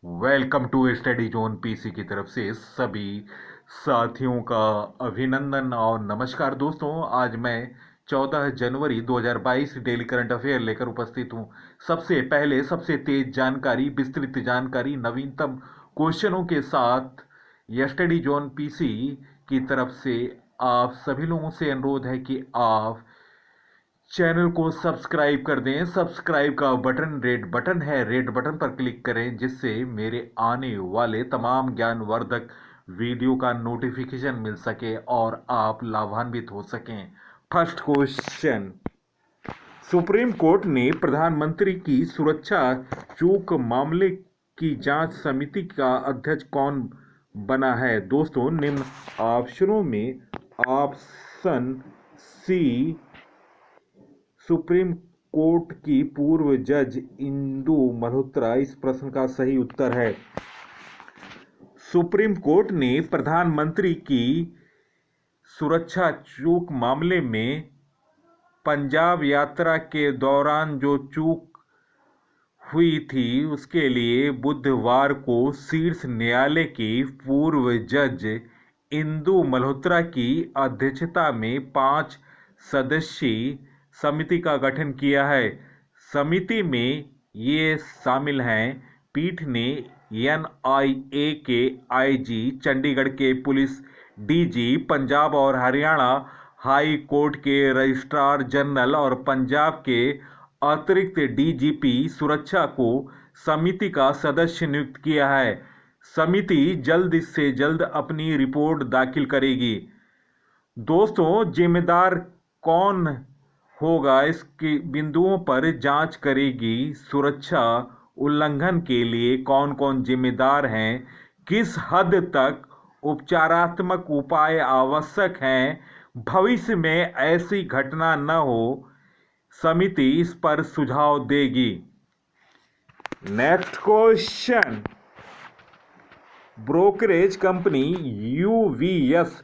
Welcome to study zone PC की तरफ से सभी साथियों का अभिनंदन और नमस्कार दोस्तों। आज मैं 14 जनवरी 2022 डेली करंट अफेयर लेकर उपस्थित हूं। सबसे पहले सबसे तेज जानकारी, विस्तृत जानकारी, नवीनतम क्वेश्चनों के साथ स्टडी जोन पीसी की तरफ से आप सभी लोगों से अनुरोध है कि आप चैनल को सब्सक्राइब कर दें। सब्सक्राइब का बटन रेड बटन है, रेड बटन पर क्लिक करें जिससे मेरे आने वाले तमाम ज्ञानवर्धक वीडियो का नोटिफिकेशन मिल सके और आप लाभान्वित हो सकें। फर्स्ट क्वेश्चन, सुप्रीम कोर्ट ने प्रधानमंत्री की सुरक्षा चूक मामले की जांच समिति का अध्यक्ष कौन बना है? दोस्तों, निम्न ऑप्शनों में ऑप्शन सी सुप्रीम कोर्ट की पूर्व जज इंदु मल्होत्रा इस प्रश्न का सही उत्तर है। सुप्रीम कोर्ट ने प्रधानमंत्री की सुरक्षा चूक मामले में पंजाब यात्रा के दौरान जो चूक हुई थी उसके लिए बुधवार को शीर्ष न्यायालय की पूर्व जज इंदु मल्होत्रा की अध्यक्षता में 5 सदस्यीय समिति का गठन किया है। समिति में ये शामिल हैं, पीठ ने एनआईए के आईजी, चंडीगढ़ के पुलिस डीजी, पंजाब और हरियाणा हाई कोर्ट के रजिस्ट्रार जनरल और पंजाब के अतिरिक्त डीजीपी सुरक्षा को समिति का सदस्य नियुक्त किया है। समिति जल्द से जल्द अपनी रिपोर्ट दाखिल करेगी। दोस्तों, जिम्मेदार कौन होगा इसके बिंदुओं पर जांच करेगी। सुरक्षा उल्लंघन के लिए कौन कौन जिम्मेदार हैं, किस हद तक उपचारात्मक उपाय आवश्यक हैं, भविष्य में ऐसी घटना न हो, समिति इस पर सुझाव देगी। Next question, brokerage company UBS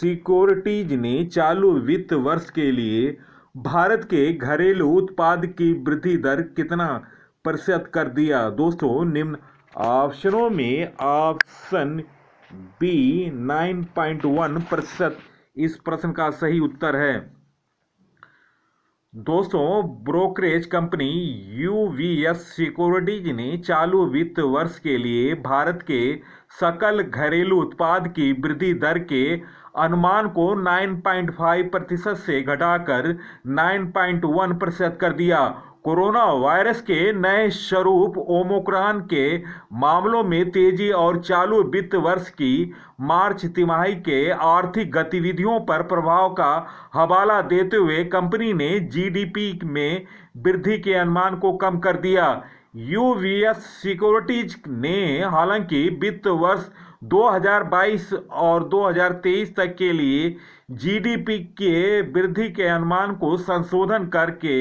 securities ने चालू वित्त वर्ष के लिए भारत के घरेलू उत्पाद की वृद्धि दर कितना प्रतिशत कर दिया? दोस्तों, निम्न ऑप्शनों में ऑप्शन बी 9.1% इस प्रश्न का सही उत्तर है। दोस्तों, ब्रोकरेज कंपनी यूवीएस सिक्योरिटीज ने चालू वित्त वर्ष के लिए भारत के सकल घरेलू उत्पाद की वृद्धि दर के अनुमान को 9.5% से घटाकर 9.1% कर दिया। कोरोना वायरस के नए स्वरूप ओमिक्रॉन के मामलों में तेजी और चालू वित्त वर्ष की मार्च तिमाही के आर्थिक गतिविधियों पर प्रभाव का हवाला देते हुए कंपनी ने जीडीपी में वृद्धि के अनुमान को कम कर दिया। यूवीएस सिक्योरिटीज ने हालांकि वित्त वर्ष 2022 और 2023 तक के लिए जीडीपी के वृद्धि के अनुमान को संशोधन करके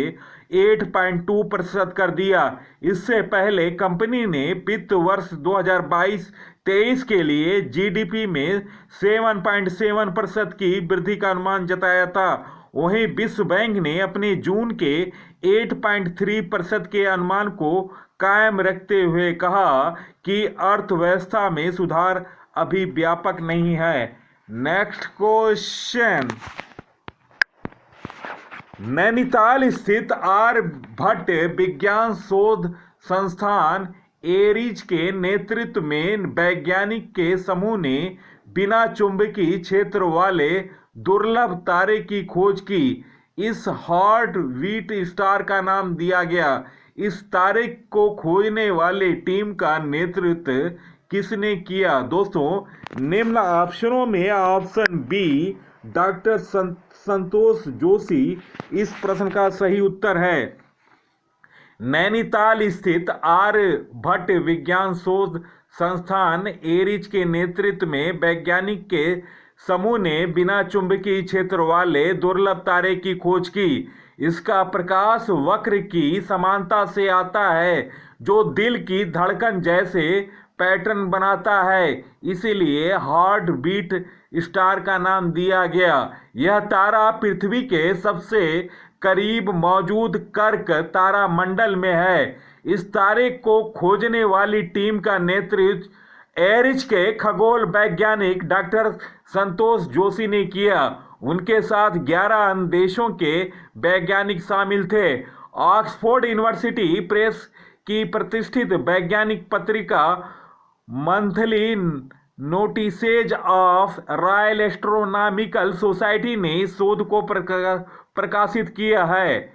8.2% कर दिया। इससे पहले कंपनी ने वित्त वर्ष 2022-23 के लिए जीडीपी में 7.7% की वृद्धि का अनुमान जताया था। वहीं विश्व बैंक ने अपने जून के 8.3% के अनुमान को कायम रखते हुए कहा कि अर्थव्यवस्था में सुधार अभी व्यापक नहीं है। नेक्स्ट क्वेश्चन, नैनीताल स्थित आर्यभट्ट विज्ञान शोध संस्थान एरिज के नेतृत्व में वैज्ञानिक के समूह ने बिना चुंबकीय क्षेत्र वाले दुर्लभ तारे की खोज की। इस हार्ट बीट स्टार का नाम दिया गया। इस तारे को खोजने वाली टीम का नेतृत्व किसने किया? दोस्तों, निम्न ऑप्शनों में ऑप्शन बी डॉक्टर संतोष जोशी इस प्रश्न का सही उत्तर है। नैनीताल स्थित आर्यभट्ट विज्ञान शोध संस्थान एरिज के नेतृत्व में वैज्ञानिक के समूह ने बिना चुंबकीय क्षेत्र वाले दुर्लभ तारे की खोज की। इसका प्रकाश वक्र की समानता से आता है जो दिल की धड़कन जैसे पैटर्न बनाता है, इसीलिए हार्ट बीट स्टार का नाम दिया गया। यह तारा पृथ्वी के सबसे करीब मौजूद कर्क तारामंडल में है। इस तारे को खोजने वाली टीम का नेतृत्व एरिज के खगोल वैज्ञानिक डॉक्टर संतोष जोशी ने किया। उनके साथ 11 अन्य देशों के वैज्ञानिक शामिल थे। ऑक्सफोर्ड यूनिवर्सिटी प्रेस की प्रतिष्ठित वैज्ञानिक पत्रिका monthly notices of royal astronomical society ने शोध को प्रकाशित किया है।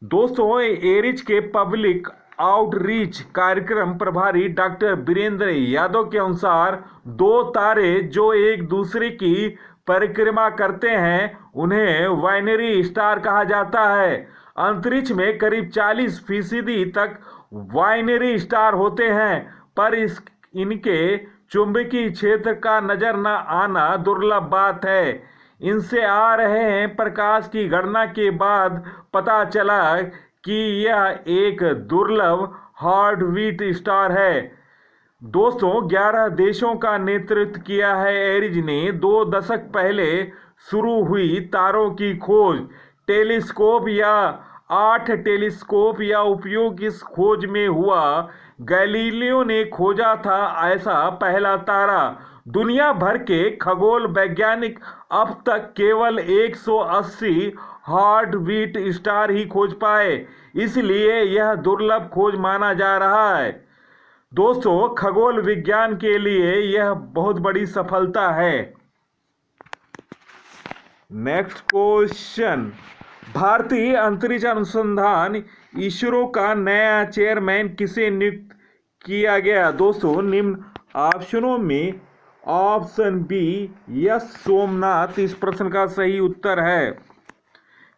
दोस्तों, एरिज के पब्लिक आउटरीच कार्यक्रम प्रभारी डॉक्टर वीरेंद्र यादव के अनुसार 2 तारे जो एक दूसरे की परिक्रमा करते हैं उन्हें बाइनरी स्टार कहा जाता है। अंतरिक्ष में करीब 40% तक बाइनरी स्टार होते हैं, पर इनके चुंबकीय क्षेत्र का नजर न आना दुर्लभ बात है। इनसे आ रहे हैं प्रकाश की गणना के बाद पता चला कि यह एक दुर्लभ हार्टबीट स्टार है। दोस्तों, 11 देशों का नेतृत्व किया है एरिज ने। 2 दशक पहले शुरू हुई तारों की खोज टेलीस्कोप या 8 टेलीस्कोप या उपयोग इस खोज में हुआ। गैलीलियो ने खोजा था ऐसा पहला तारा। दुनिया भर के खगोल वैज्ञानिक अब तक केवल 180 हार्टबीट स्टार ही खोज पाए, इसलिए यह दुर्लभ खोज माना जा रहा है। दोस्तों, खगोल विज्ञान के लिए यह बहुत बड़ी सफलता है। नेक्स्ट क्वेश्चन, भारतीय अंतरिक्ष अनुसंधान इसरो का नया चेयरमैन किसे नियुक्त किया गया? दोस्तों, निम्न ऑप्शनों में ऑप्शन बी एस सोमनाथ इस प्रश्न का सही उत्तर है।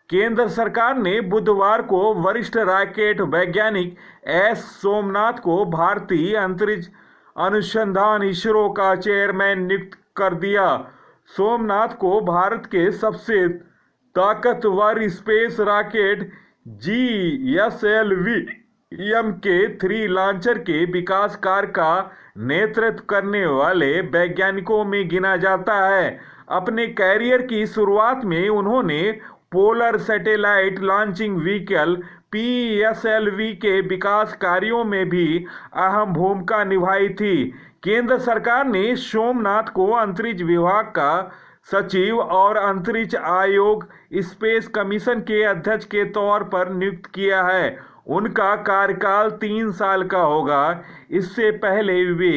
केंद्र सरकार ने बुधवार को वरिष्ठ रॉकेट वैज्ञानिक एस सोमनाथ को भारतीय अंतरिक्ष अनुसंधान इसरो का चेयरमैन नियुक्त कर दिया। सोमनाथ को भारत के सबसे ताकतवर space rocket GSLV MK3 launcher के विकास कार्य का नेतृत्व करने वाले वैज्ञानिकों में गिना जाता है। अपने कैरियर की शुरुआत में उन्होंने polar satellite launching vehicle PSLV के विकास कार्यों में भी अहम भूमिका निभाई थी। केंद्र सरकार ने सोमनाथ को अंतरिक्ष विभाग का सचिव और अंतरिक्ष आयोग स्पेस कमीशन के अध्यक्ष के तौर पर नियुक्त किया है। उनका कार्यकाल 3 साल का होगा। इससे पहले वे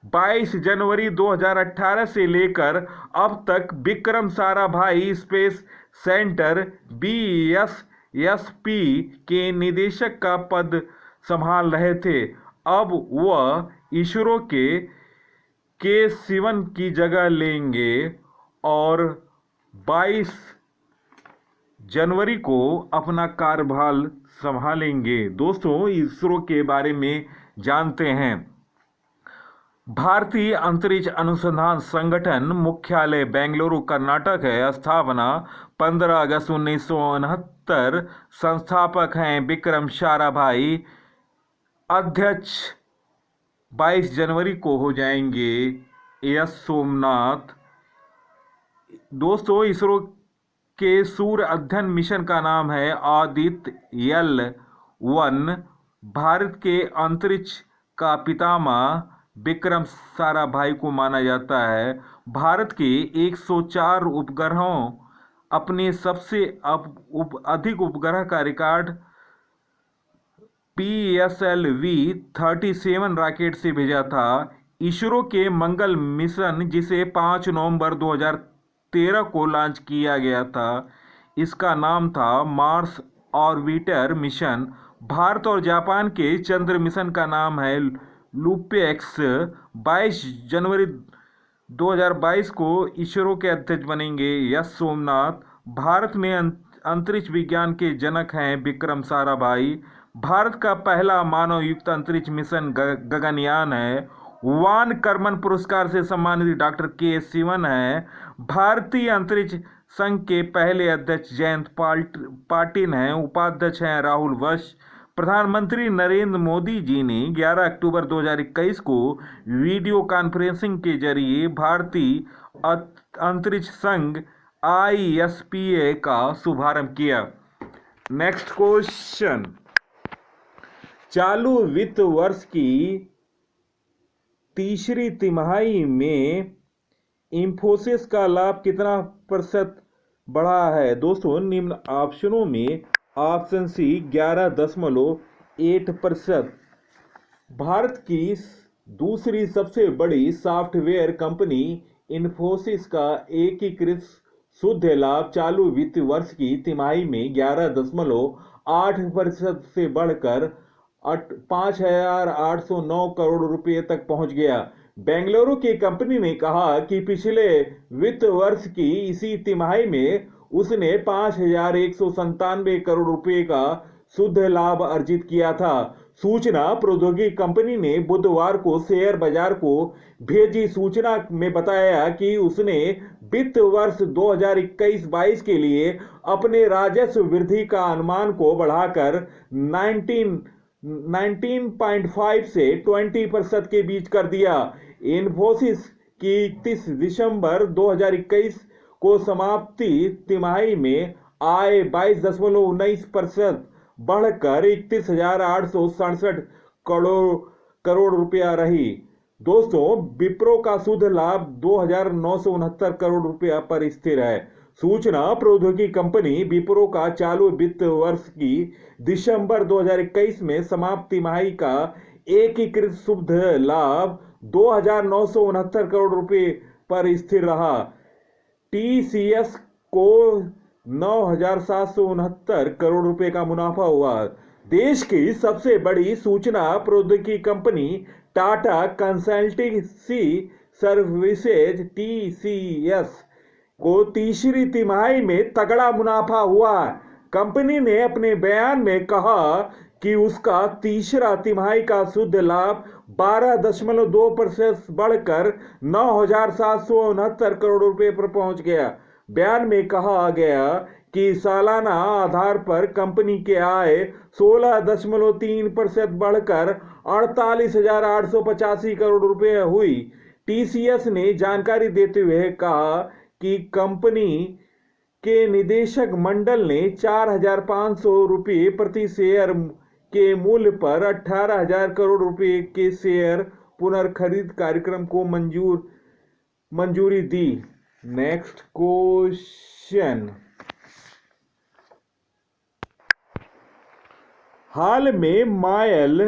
22 जनवरी 2018 से लेकर अब तक Vikram Sarabhai space centre BSSP के निदेशक का पद संभाल रहे थे। अब वह इसरो के सिवन की जगह लेंगे और 22 जनवरी को अपना कार्यभार संभालेंगे। दोस्तों, इसरो के बारे में जानते हैं। भारतीय अंतरिक्ष अनुसंधान संगठन मुख्यालय बेंगलुरु कर्नाटक है। स्थापना 15 अगस्त 1969। संस्थापक हैं विक्रम साराभाई। अध्यक्ष 22 जनवरी को हो जाएंगे एस सोमनाथ। दोस्तों, इसरो के सूर्य अध्ययन मिशन का नाम है आदित्य L1। भारत के अंतरिक्ष का पितामह विक्रम साराभाई को माना जाता है। भारत के 104 उपग्रहों अपने सबसे अधिक उपग्रह का रिकॉर्ड PSLV-37 रॉकेट से भेजा था। इसरो के मंगल मिशन, जिसे 5 नवंबर 2013 को लॉन्च किया गया था, इसका नाम था मार्स ऑर्बिटर मिशन। भारत और जापान के चंद्र मिशन का नाम है लुपेक्स। 22 जनवरी 2022 को इसरो के अध्यक्ष बनेंगे एस सोमनाथ। भारत में अंतरिक्ष विज्ञान के जनक हैं विक्रम साराभाई। भारत का पहला मानव युक्त अंतरिक्ष मिशन गगनयान है। वान कर्मन पुरस्कार से सम्मानित डॉक्टर के सिवन है। भारतीय अंतरिक्ष संघ के पहले अध्यक्ष जयंत पाटिल हैं। उपाध्यक्ष हैं राहुल वश। प्रधानमंत्री नरेंद्र मोदी जी ने 11 अक्टूबर 2021 को वीडियो कॉन्फ्रेंसिंग के जरिए भारतीय अंतरिक्ष संघ ISPA का शुभारंभ किया। नेक्स्ट क्वेश्चन, चालू वित्त वर्ष की तीसरी तिमाही में इंफोसिस का लाभ कितना प्रतिशत बढ़ा है? दोस्तों, निम्न ऑप्शनों में ऑप्शन सी 11.8%। भारत की दूसरी सबसे बड़ी सॉफ्टवेयर कंपनी इंफोसिस का एकीकृत शुद्ध लाभ चालू वित्त वर्ष की तिमाही में 11.8% से बढ़कर 5,809 करोड़ रुपए तक पहुंच गया। बेंगलुरु की कंपनी ने कहा कि पिछले वित्त वर्ष की इसी तिमाही में उसने 5,197 करोड़ रुपए का शुद्ध लाभ अर्जित किया था। सूचना प्रौद्योगिकी कंपनी ने बुधवार को शेयर बाजार को भेजी सूचना में बताया कि उसने वित्त वर्ष 2021-22 के लिए अपने राजस्व वृद्धि का अनुमान को बढ़ाकर 19.5 से 20% के बीच कर दिया। इन्फोसिस की 31 दिसंबर 2021 को समाप्ति तिमाही में आय 22.19% बढ़कर 31,867 करोड़ रुपया रही। दोस्तों, विप्रो का शुद्ध लाभ 2,969 करोड़ रुपया पर स्थिर है। सूचना प्रौद्योगिकी कंपनी विप्रो का चालू वित्त वर्ष की दिसंबर 2021 में समाप्त तिमाही का एकीकृत शुद्ध लाभ 2,969 करोड़ रुपए पर स्थिर रहा। टीसीएस को 9,769 करोड़ रुपए का मुनाफा हुआ। देश की सबसे बड़ी सूचना प्रौद्योगिकी company Tata consultancy services TCS को तीसरी तिमाही में तगड़ा मुनाफा हुआ। कंपनी ने अपने बयान में कहा कि उसका तीसरा तिमाही का शुद्ध लाभ 12.2% बढ़कर 9,769 करोड़ रुपए पर पहुंच गया। बयान में कहा गया कि सालाना आधार पर कंपनी की आय 16.3% बढ़कर 48,885 करोड़ रुपए हुई। टीसीएस ने जानकारी देते हुए कहा कि कंपनी के निदेशक मंडल ने 4,500 रुपये प्रति शेयर के मूल्य पर 18,000 करोड़ रुपए के शेयर पुनर्खरीद कार्यक्रम को मंजूरी दी। Next question. हाल में मायल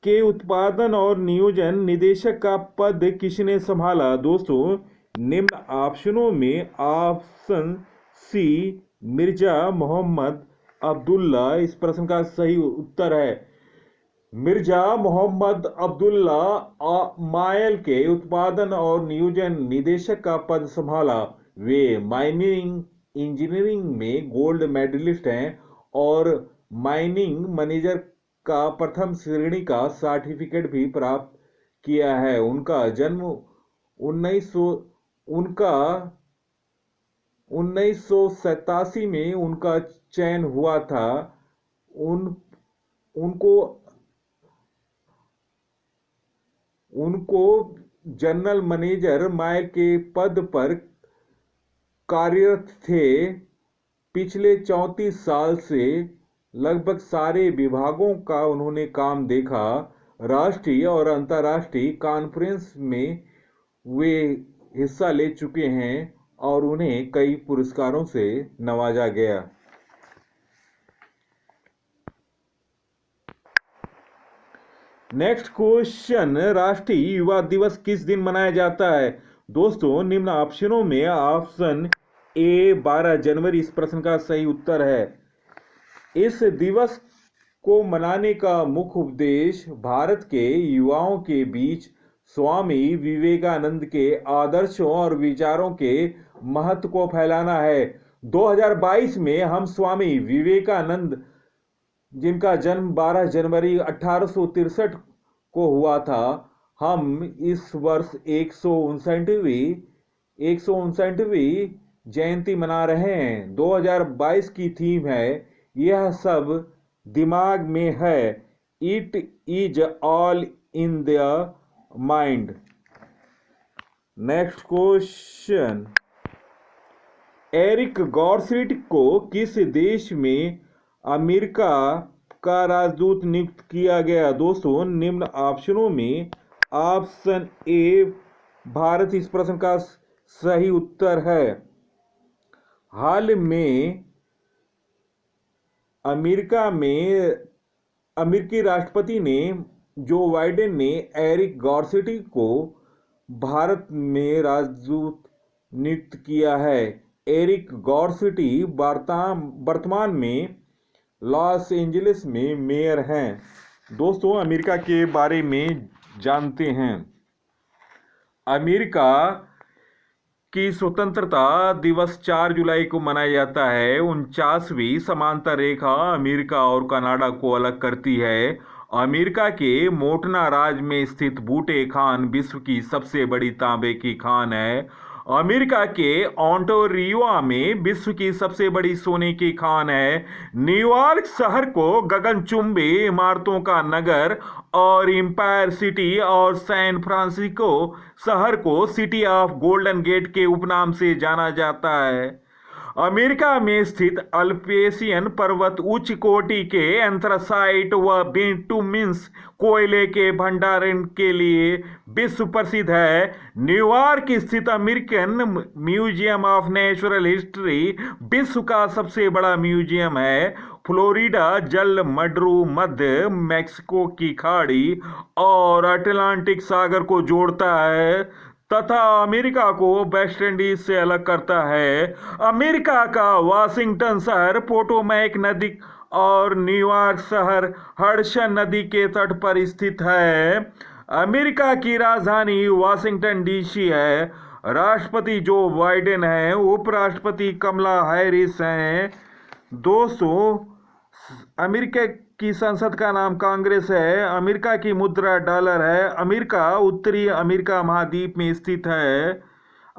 के उत्पादन और नियोजन निदेशक का पद किसने संभाला? दोस्तों, निम्न ऑप्शनों में ऑप्शन सी मिर्जा मोहम्मद अब्दुल्ला इस प्रश्न का सही उत्तर है। मिर्जा मोहम्मद अब्दुल्ला मायल के उत्पादन और नियोजन निदेशक का पद संभाला। वे माइनिंग इंजीनियरिंग में गोल्ड मेडलिस्ट हैं और माइनिंग मैनेजर का प्रथम श्रेणी का सर्टिफिकेट भी प्राप्त किया है। उनका जन्म 1987 में उनका चयन हुआ था। उनको जनरल मैनेजर मायल के पद पर कार्यरत थे। पिछले 34 साल से लगभग सारे विभागों का उन्होंने काम देखा। राष्ट्रीय और अंतर्राष्ट्रीय कॉन्फ्रेंस में वे हिस्सा ले चुके हैं और उन्हें कई पुरस्कारों से नवाजा गया। Next question. राष्ट्रीय युवा दिवस किस दिन मनाया जाता है? दोस्तों, निम्न ऑप्शनों में ऑप्शन ए 12 जनवरी इस प्रश्न का सही उत्तर है। इस दिवस को मनाने का मुख्य उद्देश्य भारत के युवाओं के बीच स्वामी विवेकानंद के आदर्शों और विचारों के महत्व को फैलाना है। 2022 में हम स्वामी विवेकानंद, जिनका जन्म 12 जनवरी 1863 को हुआ था, हम इस वर्ष 159वीं जयंती मना रहे हैं। 2022 की थीम है यह सब दिमाग में है, it is all in the mind. Next question. Eric Garcetti को किस देश में अमेरिका का राजदूत नियुक्त किया गया? दोस्तों निम्न ऑप्शनों में ऑप्शन ए भारत इस प्रश्न का सही उत्तर है। हाल में अमेरिकी राष्ट्रपति ने जो बाइडेन ने एरिक गॉर्सेटी को भारत में राजदूत नियुक्त किया है। एरिक गॉर्सेटी वर्तमान में लॉस एंजलिस में मेयर हैं। दोस्तों अमेरिका के बारे में जानते हैं। अमेरिका की स्वतंत्रता दिवस 4 जुलाई को मनाया जाता है। 49वीं समांतर रेखा अमेरिका और कनाडा को अलग करती है। अमेरिका के मोंटाना राज्य में स्थित बूटे खान विश्व की सबसे बड़ी तांबे की खान है। अमेरिका के ओंटारियो में विश्व की सबसे बड़ी सोने की खान है। न्यूयॉर्क शहर को गगनचुंबी इमारतों का नगर और एम्पायर सिटी और सैन फ्रांसिस्को शहर को सिटी ऑफ गोल्डन गेट के उपनाम से जाना जाता है। अमेरिका में स्थित अल्पेशियन पर्वत उच्च कोटि के एंथ्रासाइट व बिटुमिनस कोयले के भंडारण के लिए विश्व प्रसिद्ध है। न्यूयॉर्क स्थित American museum of natural history विश्व का सबसे बड़ा म्यूजियम है। फ्लोरिडा जल मड्रू मध्य मैक्सिको की खाड़ी और अटलांटिक सागर को जोड़ता है तथा अमेरिका को वेस्ट इंडीज से अलग करता है। अमेरिका का वाशिंगटन शहर पोटोमैक नदी और न्यूयॉर्क शहर हडसन नदी के तट पर स्थित है। अमेरिका की राजधानी वाशिंगटन डीसी है। राष्ट्रपति जो बाइडेन है। उपराष्ट्रपति कमला हैरिस हैं। दोस्तों अमेरिका की संसद का नाम कांग्रेस है। अमेरिका की मुद्रा डॉलर है। अमेरिका उत्तरी अमेरिका महाद्वीप में स्थित है।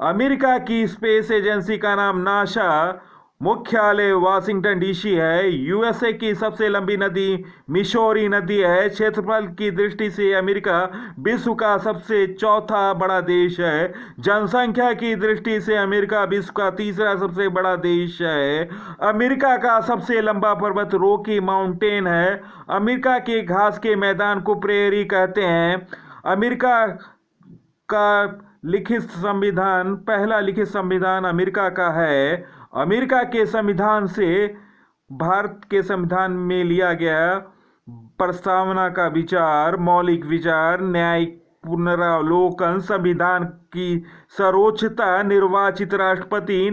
अमेरिका की स्पेस एजेंसी का नाम नासा, मुख्यालय वाशिंगटन डीसी है। यूएसए की सबसे लंबी नदी मिसौरी नदी है। क्षेत्रफल की दृष्टि से अमेरिका विश्व का सबसे चौथा बड़ा देश है। जनसंख्या की दृष्टि से अमेरिका विश्व का तीसरा सबसे बड़ा देश है। अमेरिका का सबसे लंबा पर्वत रॉकी माउंटेन है। अमेरिका के घास के मैदान को प्रेरी कहते हैं। अमेरिका का पहला लिखित संविधान अमेरिका का है। अमेरिका के संविधान से भारत के संविधान में लिया गया प्रस्तावना का विचार, मौलिक विचार, न्यायिक पुनरावलोकन, संविधान की सर्वोच्चता, निर्वाचित राष्ट्रपति,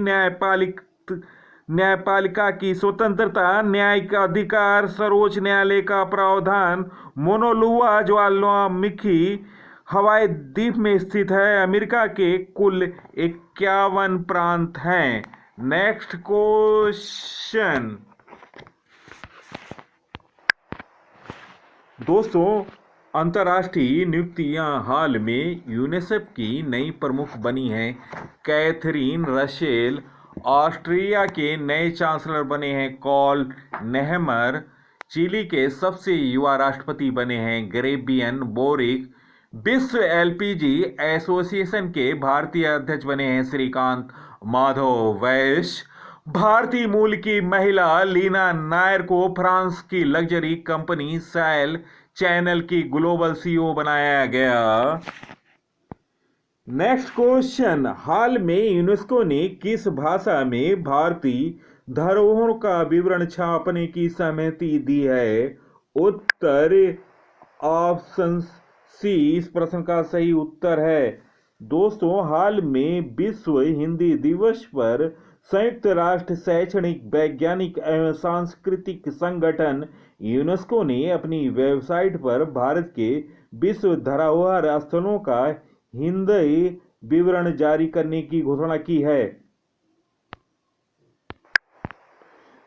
न्यायपालिका की स्वतंत्रता, न्यायिक अधिकार, सर्वोच्च न्यायालय का प्रावधान, मोनोलुआ ज्वालामुखी हवाई द्वीप में स्थित है। अमेरिका के कुल 51 प्रांत हैं। Next question. दोस्तों अंतर्राष्ट्रीय नियुक्तियां हाल में यूनिसेफ की नई प्रमुख बनी हैं। कैथरीन रसेल ऑस्ट्रिया के नए चांसलर बने हैं। कॉल नेहमर चिली के सबसे युवा राष्ट्रपति बने हैं। ग्रेबियन बोरिक विश्व एलपीजी एसोसिएशन के भारतीय अध्यक्ष बने हैं। श्रीकांत माधव वैश्य भारतीय मूल की महिला लीना नायर को फ्रांस की लग्जरी कंपनी सैल चैनल की ग्लोबल सीईओ बनाया गया। Next question. हाल में यूनेस्को ने किस भाषा में भारतीय धरोहरों का विवरण छापने की सहमति दी है? उत्तर ऑप्शन सी इस प्रश्न का सही उत्तर है। दोस्तों हाल में विश्व हिंदी दिवस पर संयुक्त राष्ट्र शैक्षणिक, वैज्ञानिक एवं सांस्कृतिक संगठन यूनेस्को ने अपनी वेबसाइट पर भारत के विश्व धरोहर स्थलों का हिंदी विवरण जारी करने की घोषणा की है।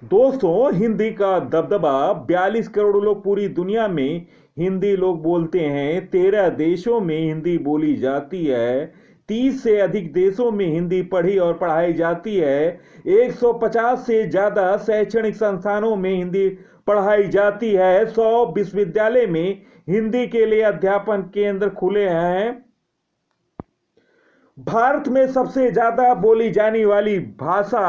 दोस्तों हिंदी का दबदबा 42 करोड़ लोग पूरी दुनिया में हिंदी लोग बोलते हैं। 13 देशों में हिंदी बोली जाती है। 30 से अधिक देशों में हिंदी पढ़ी और पढ़ाई जाती है। 150 से ज्यादा शैक्षणिक संस्थानों में हिंदी पढ़ाई जाती है। 100 विश्वविद्यालय में हिंदी के लिए अध्यापन केंद्र खुले हैं। भारत में सबसे ज्यादा बोली जाने वाली भाषा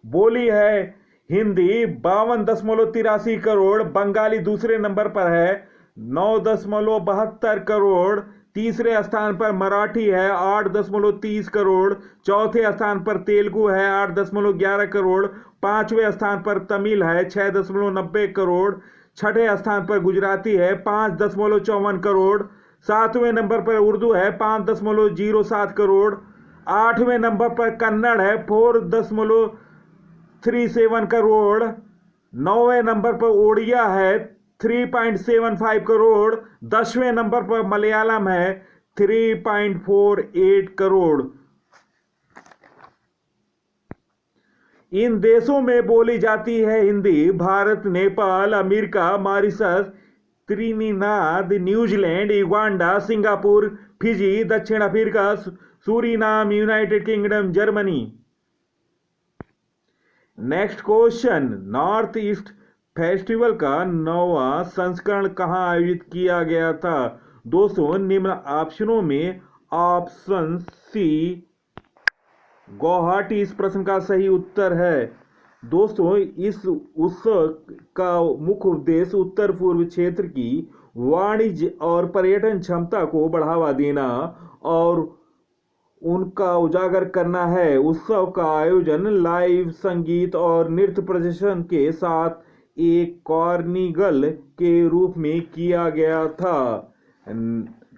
बोली है हिंदी 52.83 करोड़, बंगाली दूसरे नंबर पर है 9.72 करोड़, तीसरे स्थान पर मराठी है 8.30 करोड़, चौथे स्थान पर तेलुगु है 8.11 करोड़, पांचवें स्थान पर तमिल है 6.90 करोड़, छठे स्थान पर गुजराती है 5.54 करोड़, सातवें नंबर पर उर्दू है 5.07 करोड़, आठवें नंबर पर कन्नड़ है 4.37 करोड़, नौवें नंबर पर ओडिया है 3.75 करोड़, 10वें नंबर पर मलयालम है 3.48 करोड़। इन देशों में बोली जाती है Hindi. Bharat, Nepal, America, Mauritius, Trinidad, New Zealand, Uganda, Singapore, Fiji, दक्षिण Africa, Suriname, United Kingdom, Germany. Next question, north east festival का 9वां संस्करण कहां आयोजित किया गया था? दोस्तों निम्न ऑप्शनों में ऑप्शन सी गुवाहाटी इस प्रश्न का सही उत्तर है। दोस्तों इस उत्सव का मुख्य उद्देश्य उत्तर पूर्व क्षेत्र की वाणिज्य और पर्यटन क्षमता को बढ़ावा देना और उनका उजागर करना है। उत्सव का आयोजन लाइव संगीत और नृत्य प्रदर्शन के साथ एक कार्निवल के रूप में किया गया था।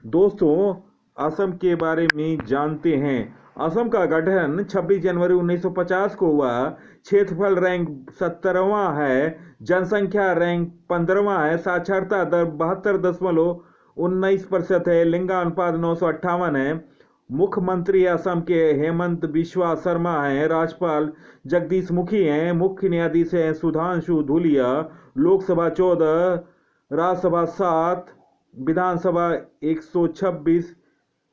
दोस्तों असम के बारे में जानते हैं। असम का गठन 26 जनवरी 1950 को हुआ। क्षेत्रफल रैंक 17वां है, जनसंख्या रैंक 15वां है, साक्षरता दर 72.19% है, लिंगानुपात 958 है। मुख्यमंत्री असम के हेमंत बिस्वा शर्मा हैं, राज्यपाल जगदीश मुखी हैं, मुख्य न्यायाधीश हैं सुधांशु धूलिया। लोकसभा 14, राज्यसभा 7, विधानसभा 126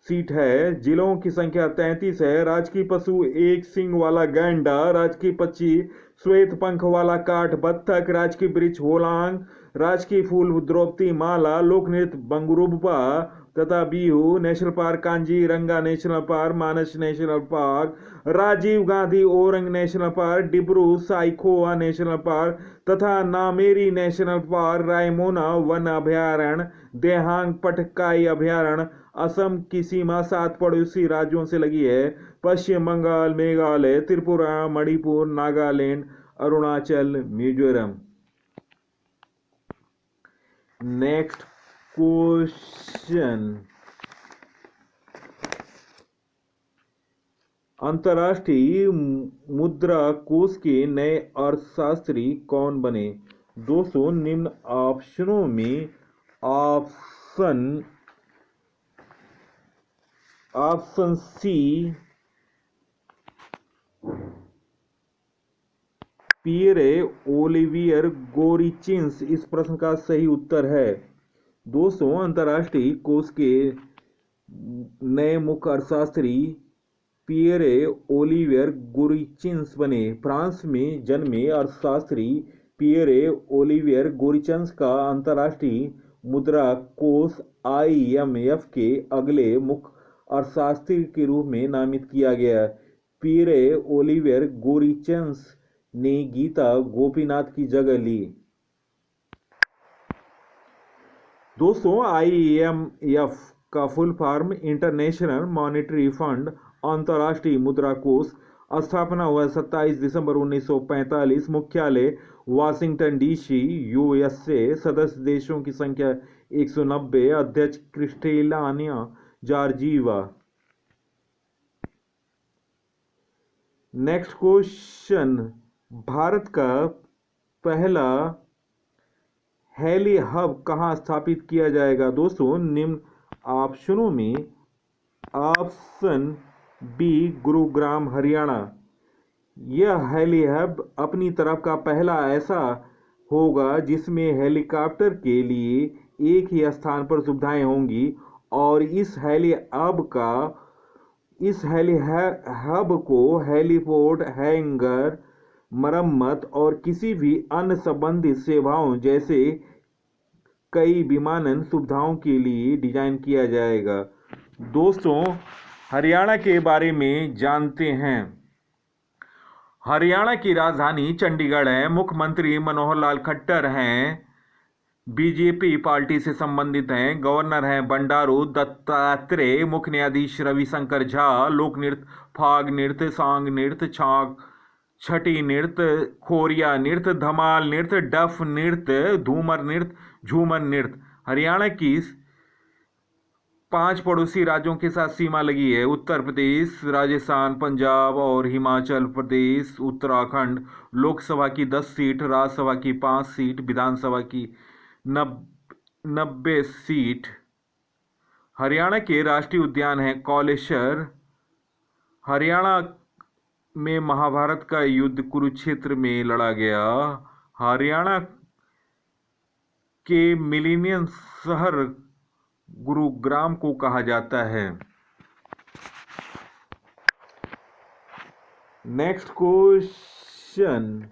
सीट है। जिलों की संख्या 33 है। राजकीय पशु एक सींग वाला गैंडा, राजकीय पक्षी श्वेत पंख वाला काठ बत्तख, राजकीय वृक्ष होलांग, राजकीय फूल द्रौपदी माला, लोक नृत्य बंगरुबा तथा Bihu. National park Kaziranga national park, Manas national park, Rajiv Gandhi Orang national park, Dibru Saikhowa national park तथा नामेरी नेशनल पार्क, रायमोना वन अभयारण्य, देहांग पटकाई अभयारण्य। असम की सीमा 7 पड़ोसी राज्यों से लगी है, पश्चिम बंगाल, मेघालय, त्रिपुरा, मणिपुर, नागालैंड, अरुणाचल, मिजोरम। नेक्स्ट क्वेश्चन, अंतर्राष्ट्रीय मुद्रा कोष के नए अर्थशास्त्री कौन बने? दोस्तों निम्न ऑप्शनों में ऑप्शन सी पियरे ओलिवियर गोरिचिन्स इस प्रश्न का सही उत्तर है। दोस्तों अंतर्राष्ट्रीय कोष के नए मुख्य अर्थशास्त्री पियरे ओलिवियर गोरिचिन्स बने। फ्रांस में जन्मे अर्थशास्त्री पियरे ओलिवियर गोरिचिन्स का अंतर्राष्ट्रीय मुद्रा कोष IMF के अगले मुख्य अर्थशास्त्री के रूप में नामित किया गया। पियरे ओलिवियर गोरिचिन्स ने गीता गोपीनाथ की जगह ली। दोस्तों IMF का full form international monetary fund अंतर्राष्ट्रीय मुद्रा कोष। स्थापना हुआ 27 दिसंबर 1945। मुख्यालय वाशिंगटन DC, USA। सदस्य देशों की संख्या 190। अध्यक्ष Kristalina Georgieva. Next question, Bharat का पहला हेली हब कहां स्थापित किया जाएगा? दोस्तों निम्न ऑप्शनों में ऑप्शन बी गुरुग्राम हरियाणा। यह हेली हब अपनी तरफ का पहला ऐसा होगा जिसमें हेलीकॉप्टर के लिए एक ही स्थान पर सुविधाएं होंगी और इस हेली हब को हेलीपोर्ट, हैंगर, मरम्मत और किसी भी अन्य संबंधित सेवाओं जैसे कई विमानन सुविधाओं के लिए डिजाइन किया जाएगा। दोस्तों हरियाणा के बारे में जानते हैं। हरियाणा की राजधानी चंडीगढ़ है। मुख्यमंत्री मनोहर लाल खट्टर हैं, बीजेपी पार्टी से संबंधित हैं। गवर्नर हैं बंडारू दत्तात्रेय। मुख्य न्यायाधीश रविशंकर झा। लोक नृत्य फाग नृत्य, सांग नृत्य, छाग छठी नृत्य, खोरिया नृत्य, धमाल नृत्य, डफ नृत्य, धूमर नृत्य, झूमर नृत्य। हरियाणा की 5 पड़ोसी राज्यों के साथ सीमा लगी है: उत्तर प्रदेश, राजस्थान, पंजाब और हिमाचल प्रदेश। उत्तराखंड। लोकसभा की 10 सीट, राज्यसभा की 5 सीट, विधानसभा की 90 सीट। हरियाणा के राष्ट्रीय उद्यान है कौलेश्वर। हरियाणा में महाभारत का युद्ध कुरुक्षेत्र में लड़ा गया। हरियाणा के मिलेनियम शहर गुरुग्राम को कहा जाता है। Next question,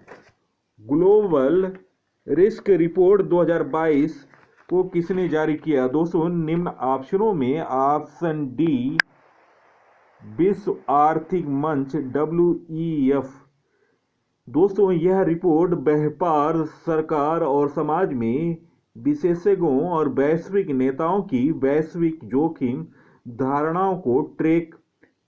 global risk report 2022 को किसने जारी किया? दोस्तों, निम्न ऑप्शनों में ऑप्शन डी विश्व आर्थिक मंच WEF। दोस्तों, यह रिपोर्ट व्यापार, सरकार और समाज में विशेषज्ञों और वैश्विक नेताओं की वैश्विक जोखिम धारणाओं को ट्रैक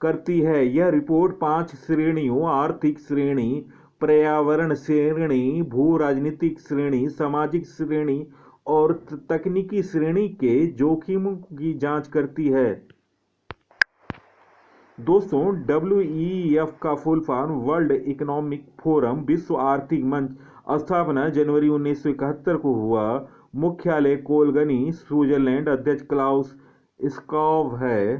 करती है। यह रिपोर्ट 5 श्रेणियों, आर्थिक श्रेणी, पर्यावरण श्रेणी, भू राजनीतिक श्रेणी, सामाजिक श्रेणी और तकनीकी श्रेणी के जोखिमों की जांच करती है। दोस्तों, WEF का full form world economic forum, विश्व आर्थिक मंच। स्थापना जनवरी 1971 को हुआ। मुख्यालय कोलगनी, स्विट्जरलैंड। अध्यक्ष क्लाउस स्काव है।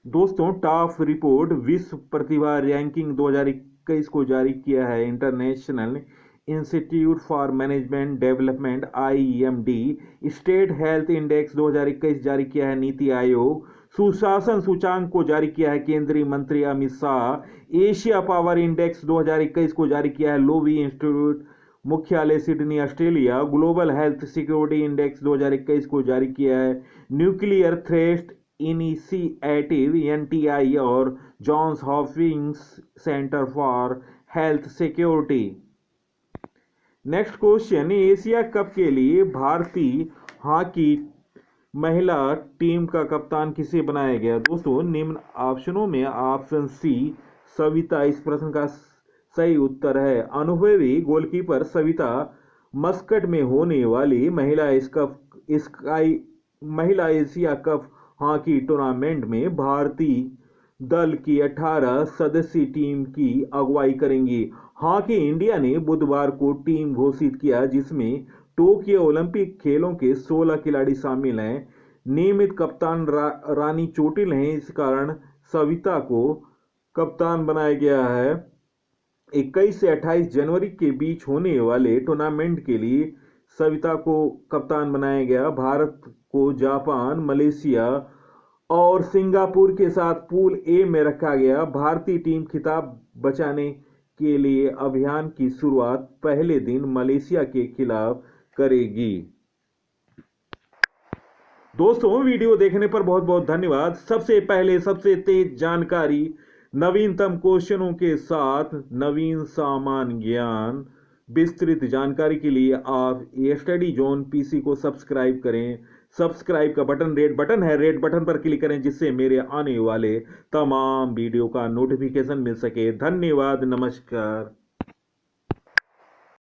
दोस्तों, टॉप रिपोर्ट विश्व प्रतिभा रैंकिंग 2021 को जारी किया है international institute for management development IMD। State health index 2021 जारी किया है नीति आयोग। सुशासन सूचांक को जारी किया है केंद्रीय मंत्री Amit Shah. Asia power index 2021 को जारी किया है लोवी इंस्टीट्यूट, मुख्यालय Sydney, Australia. Global health security index 2021 को जारी किया है न्यूक्लियर थ्रेट इनिशिएटिव NTI और Johns Hopkins centre for health security. Next question, Asia cup के लिए भारतीय हॉकी महिला टीम का कप्तान किसे बनाया गया? दोस्तों, निम्न ऑप्शनों में ऑप्शन सी सविता इस प्रश्न का सही उत्तर है। अनुभवी गोलकीपर सविता मस्कट में होने वाली महिला एशिया कप हॉकी टूर्नामेंट में भारतीय दल की 18 सदस्यीय टीम की अगुवाई करेंगी। हॉकी इंडिया ने बुधवार को टीम घोषित किया, जिसमें टोक्यो ओलंपिक खेलों के 16 खिलाड़ी शामिल हैं। नियमित कप्तान रानी चोटिल हैं, इस कारण सविता को कप्तान बनाया गया है। 21 से 28 जनवरी के बीच होने वाले टूर्नामेंट के लिए सविता को कप्तान बनाया गया। भारत को जापान, मलेशिया और सिंगापुर के साथ पूल ए में रखा गया। भारतीय टीम खिताब बचाने के लिए अभियान की शुरुआत पहले दिन मलेशिया के खिलाफ करेगी। दोस्तों, वीडियो देखने पर बहुत बहुत धन्यवाद। सबसे पहले सबसे तेज जानकारी, नवीनतम क्वेश्चनों के साथ नवीन सामान्य ज्ञान, विस्तृत जानकारी के लिए आप स्टडी जोन PC को सब्सक्राइब करें। सब्सक्राइब का बटन रेड बटन है, रेड बटन पर क्लिक करें, जिससे मेरे आने वाले तमाम वीडियो का नोटिफिकेशन मिल सके। धन्यवाद, नमस्कार।